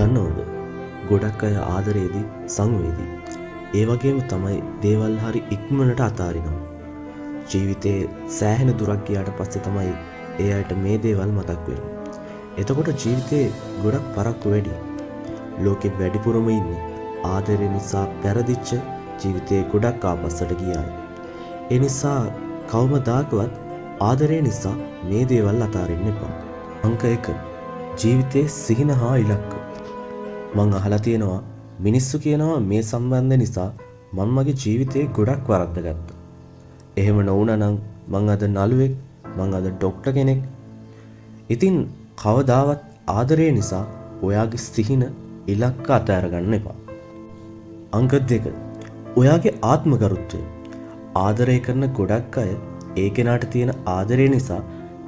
දන්නවද? ගොඩක් අය ආදරේදී සංවේදී. ඒ වගේම තමයි දේවල් හරි ඉක්මනට අතාරිනවා. ජීවිතේ සෑහෙන දුරක් ගියාට පස්සේ තමයි ඒ අයට මේ දේවල් මතක් වෙන්නේ. එතකොට ජීවිතේ ගොඩක් පරක්කු වැඩි. ලෝකෙ වැඩිපුරම ඉන්නේ ආදරේ නිසා පෙරදිච්ච ජීවිතේ ගොඩක් ආපස්සට ගිය අය. ඒ නිසා කවමදාකවත් ආදරේ නිසා මේ දේවල් අතාරින්න එපා. අංක 1 ජීවිතේ සිහින හා ඉලක්ක. මං අහලා තියෙනවා මිනිස්සු කියනවා මේ සම්බන්ධ නිසා මම මගේ ජීවිතේ ගොඩක් වරද්දගත්තා. එහෙම නොවුනා නම් මං අද නළුවෙක්, මං අද ඩොක්ටර් කෙනෙක්. ඉතින් කවදාවත් ආදරේ නිසා ඔයාගේ සිහින ඉලක්ක අතහැර ගන්න එපා. අංක 2 ඔයාගේ ආත්මගරුත්වය. ආදරය කරන ගොඩක් අය ඒ කෙනාට තියෙන ආදරය නිසා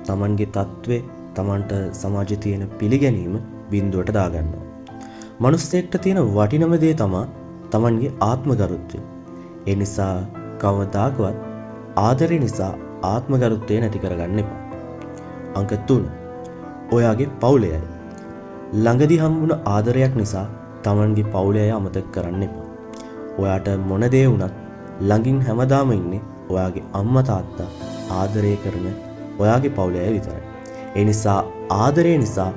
Tamanගේ තත්ත්වේ, Tamanට සමාජයේ තියෙන පිළිගැනීම බිඳුවට දාගන්නවා. මිනිස්සෙක්ට තියෙන වටිනම දේ තමයි Tamanගේ ආත්මගරුත්වය. ඒ නිසා කවදාකවත් ආදරය නිසා ආත්මගරුත්වය නැති කරගන්න එපා. අංක 3 ඔයාගේ පවුලේ අය. ළඟදී හම්බුන ආදරයක් නිසා Tamanගේ පවුලේ අය අමතක කරන්න එපා. ඔයාට මොන දේ වුණත් ළඟින් හැමදාම ඉන්නේ ඔයාගේ අම්මා තාත්තා ආදරය කරන ඔයාගේ පවුලේ අය විතරයි. ඒ නිසා ආදරය නිසා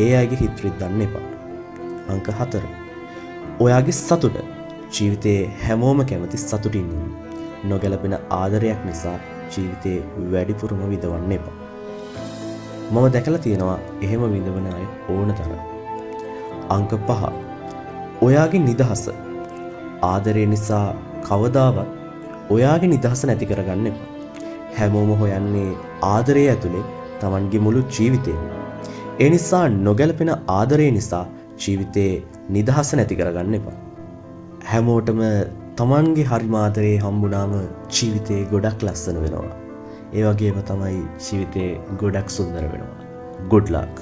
ඒ අයගේ හිත රිද්දන්න එපා. අංක 4 ඔයාගේ සතුට. ජීවිතේ හැමෝම කැමති සතුටින් ඉන්න. නොගැලපෙන ආදරයක් නිසා ජීවිතේ වැඩිපුරම විඳවන්න එපා. මම දැකලා තියෙනවා එහෙම විඳවන අය ඕන තරම්. අංක 5 ඔයාගේ නිදහස. ආදරය නිසා කවදාවත් ඔයාගේ නිදහස නැති කරගන්න එපා. හැමෝම හොයන්නේ ආදරය ඇතුලේ Tamanගේ මුළු ජීවිතේම. ඒ නිසා නොගැලපෙන ආදරය නිසා ජීවිතේ නිදහස නැති කරගන්න එපා. හැමෝටම Tamanගේ හරිම ආදරේ හම්බුනාම ජීවිතේ ගොඩක් ලස්සන වෙනවා. ඒ වගේම තමයි ජීවිතේ ගොඩක් සුන්දර වෙනවා. Good luck.